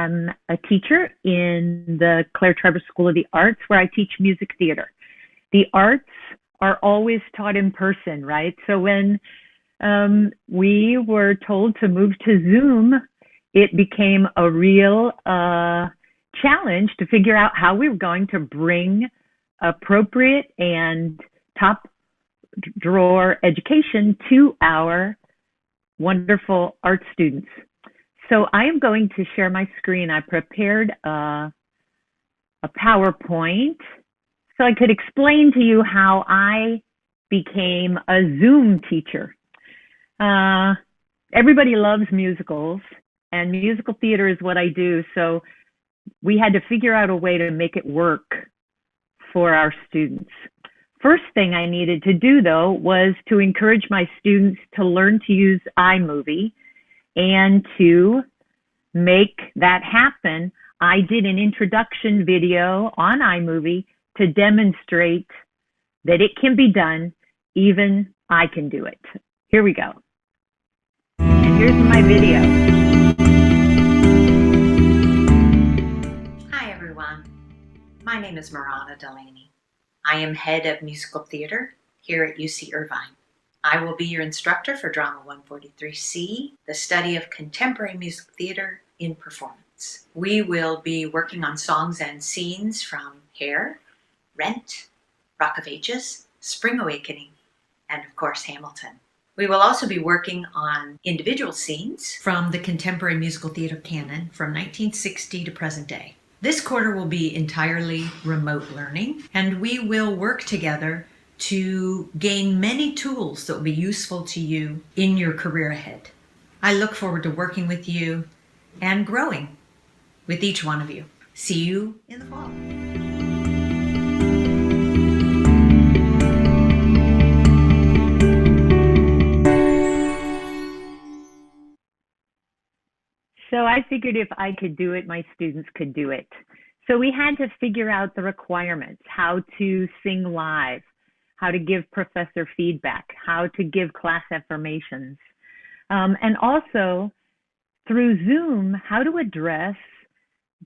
am a teacher in the Claire Trevor School of the Arts, where I teach music theater. The arts are always taught in person, right? So when we were told to move to Zoom, it became a real challenge to figure out how we were going to bring appropriate and top drawer education to our wonderful art students. So I am going to share my screen. I prepared a PowerPoint so I could explain to you how I became a Zoom teacher. Everybody loves musicals, and musical theater is what I do. So we had to figure out a way to make it work for our students. First thing I needed to do, though, was to encourage my students to learn to use iMovie. And to make that happen, I did an introduction video on iMovie to demonstrate that it can be done. Even I can do it. Here we go. And here's my video. Hi, everyone. My name is Myrona Delaney. I am head of musical theater here at UCIrvine. I will be your instructor for Drama 143C, the study of contemporary music theater in performance. We will be working on songs and scenes from Hair, Rent, Rock of Ages, Spring Awakening, and of course Hamilton. We will also be working on individual scenes from the contemporary musical theater canon from 1960 to present day. This quarter will be entirely remote learning, and we will work together to gain many tools that will be useful to you in your career ahead. I look forward to working with you and growing with each one of you. See you in the fall. So I figured if I could do it, my students could do it. So we had to figure out the requirements, how to sing live, how to give professor feedback, how to give class affirmations, and also through Zoom, how to address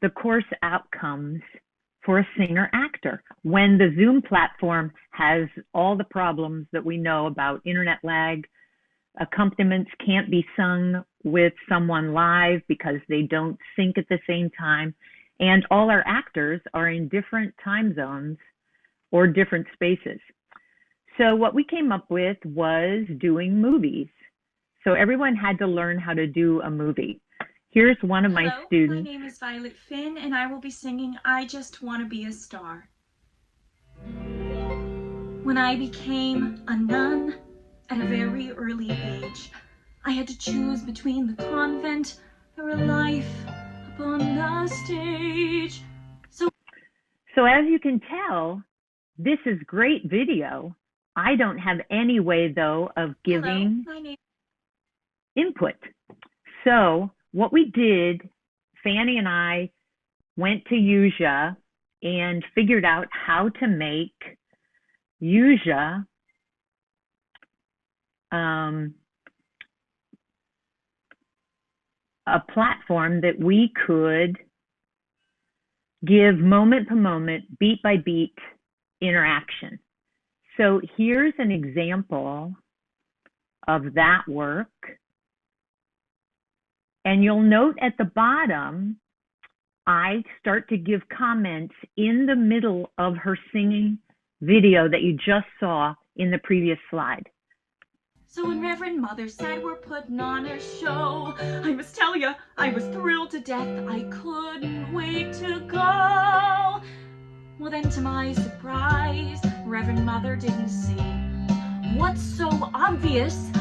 the course outcomes for a singer-actor when the Zoom platform has all the problems that we know about internet lag. Accompaniments can't be sung with someone live because they don't sync at the same time, and all our actors are in different time zones or different spaces. So what we came up with was doing movies. So everyone had to learn how to do a movie. Here's one of my students. My name is Violet Finn, and I will be singing I Just Want to Be a Star. When I became a nun at a very early age, I had to choose between the convent or a life upon the stage. So as you can tell, this is great video. I don't have any way, though, of giving input. So what we did, Fanny and I went to UCIrvine and figured out how to make UCIrvine a platform that we could give moment to moment, beat by beat interaction. So here's an example of that work. And you'll note at the bottom, I start to give comments in the middle of her singing video that you just saw in the previous slide. So when Reverend Mother said we're putting on a show, I must tell you, I was thrilled to death. I couldn't wait to go. Well, then to my surprise, Reverend Mother didn't sing. What's so obvious?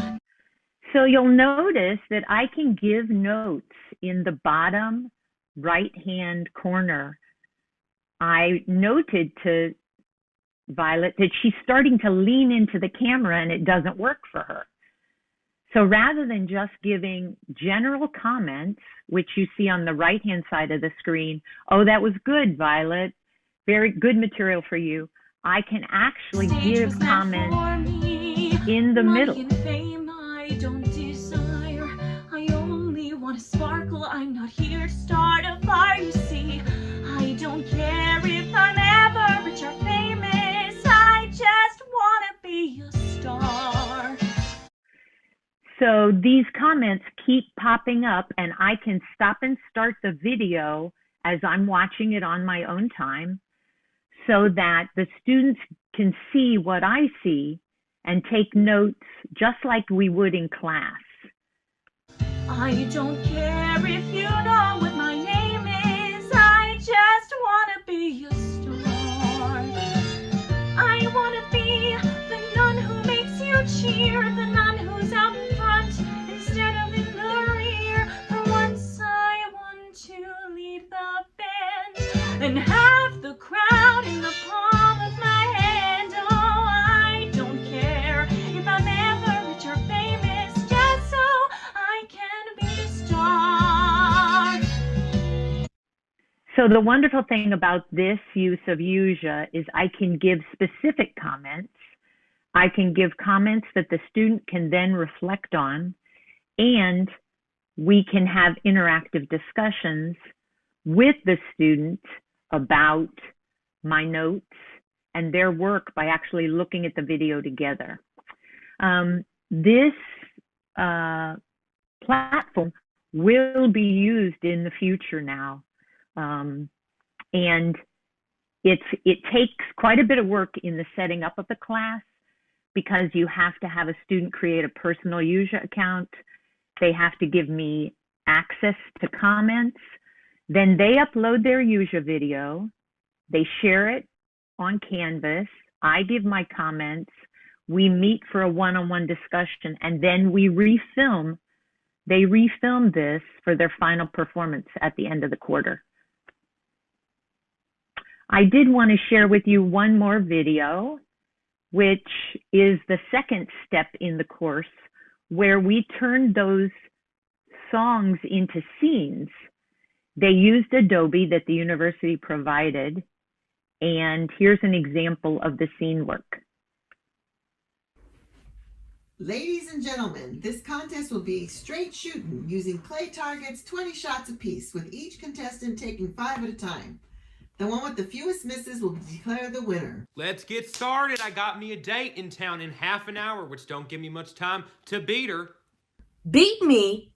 So you'll notice that I can give notes in the bottom right-hand corner. I noted to Violet that she's starting to lean into the camera and it doesn't work for her. So rather than just giving general comments, which you see on the right-hand side of the screen, oh, that was good, Violet, very good material for you, I can actually give comments in the middle. I don't desire, I only want want to sparkle. I'm not here to start a fire, you see. I don't care if I'm ever rich or famous. I just want to be a star. So these comments keep popping up, and I can stop and start the video as I'm watching it on my own time so that the students can see what I see and take notes just like we would in class. I don't care if you know what my name is. I just want to be a star. I want to be the nun who makes you cheer, the nun who's out front instead of in the rear. For once I want to lead the band and have the crowd in the palm of my hand. Oh, I don't care if I'm ever rich or famous, just so I can be a star. So the wonderful thing about this use of USIA is I can give specific comments. I can give comments that the student can then reflect on, and we can have interactive discussions with the student about my notes and their work by actually looking at the video together. This platform will be used in the future now. And it takes quite a bit of work in the setting up of the class because you have to have a student create a personal USIA account. They have to give me access to comments. Then they upload their USIA video. They share it on Canvas. I give my comments. We meet for a one-on-one discussion, and then we refilm. They refilm this for their final performance at the end of the quarter. I did want to share with you one more video, which is the second step in the course, where we turned those songs into scenes. They used Adobe that the university provided, and here's an example of the scene work. Ladies and gentlemen, this contest will be straight shooting using clay targets, 20 shots apiece, with each contestant taking 5 at a time. The one with the fewest misses will declare the winner. Let's get started. I got me a date in town in half an hour, which don't give me much time to beat her. Beat me?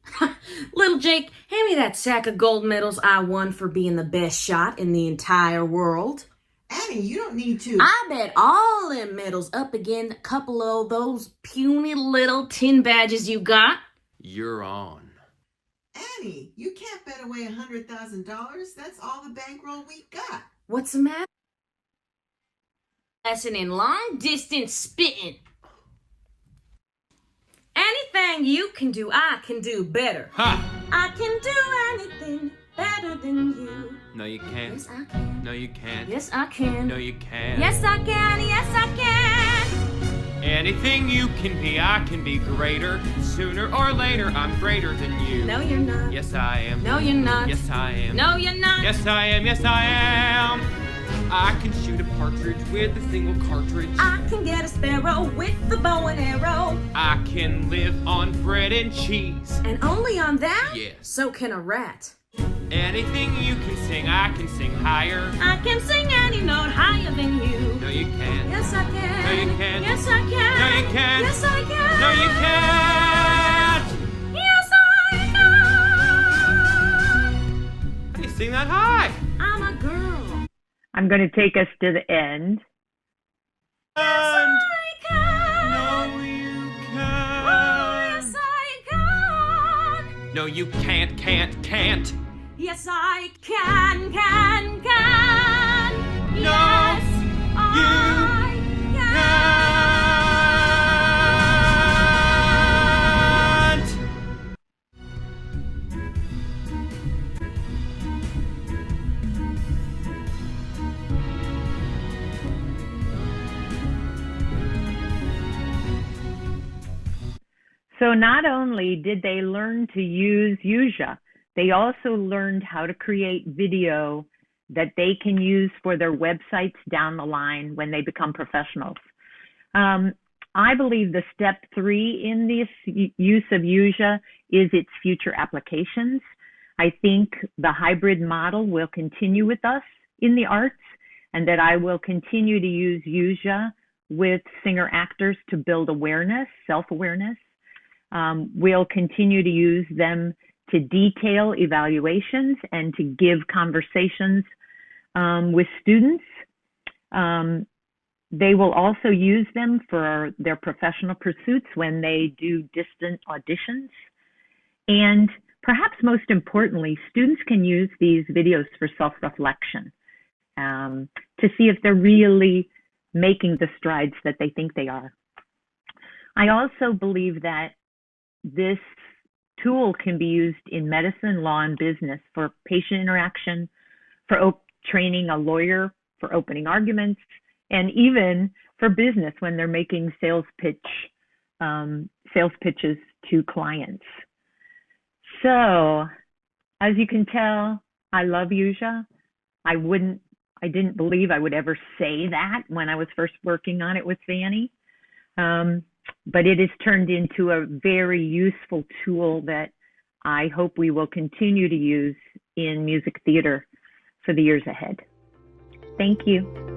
Little Jake, hand me that sack of gold medals I won for being the best shot in the entire world. Annie, you don't need to. I bet all them medals up again a couple of those puny little tin badges you got. You're on. Annie, you can't bet away $100,000. That's all the bankroll we got. What's the matter? Lesson in long distance spitting. Anything you can do, I can do better. Ha! I can do anything better than you. No, you can't. Yes, I can. No, you can't. Yes, I can. No, you can't. Yes, I can. Yes, I can. Anything you can be greater. Sooner or later, I'm greater than you. No, you're not. Yes, I am. No, you're not. Yes, I am. No, you're not. Yes, I am. Yes, I am. I can shoot a partridge with a single cartridge. I can get a sparrow with the bow and arrow. I can live on bread and cheese. And only on that? Yes. So can a rat. Anything you can sing, I can sing higher. I can sing any note higher than you. No, you can't. Yes, I can. No, you can't. Yes, I can. No, you can't. Yes, I can. No, you can't. Yes, I can. How do you sing that high? I'm a girl. I'm going to take us to the end. And I can. no, you Oh, can't. yes, I can. No, you can't. Yes, I can. Yes, you I can. can't. So not only did they learn to use USIA, they also learned how to create video that they can use for their websites down the line when they become professionals. I believe the step 3 in this use of USIA is its future applications. I think the hybrid model will continue with us in the arts, and that I will continue to use USIA with singer-actors to build awareness, self-awareness. We'll continue to use them to detail evaluations and to give conversations with students. They will also use them for their professional pursuits when they do distant auditions. And perhaps most importantly, students can use these videos for self-reflection, to see if they're really making the strides that they think they are. I also believe that this tool can be used in medicine, law, and business for patient interaction, for training a lawyer for opening arguments, and even for business when they're making sales pitches to clients. So, as you can tell, I love USIA. I didn't believe I would ever say that when I was first working on it with Fanny. But it has turned into a very useful tool that I hope we will continue to use in music theater for the years ahead. Thank you.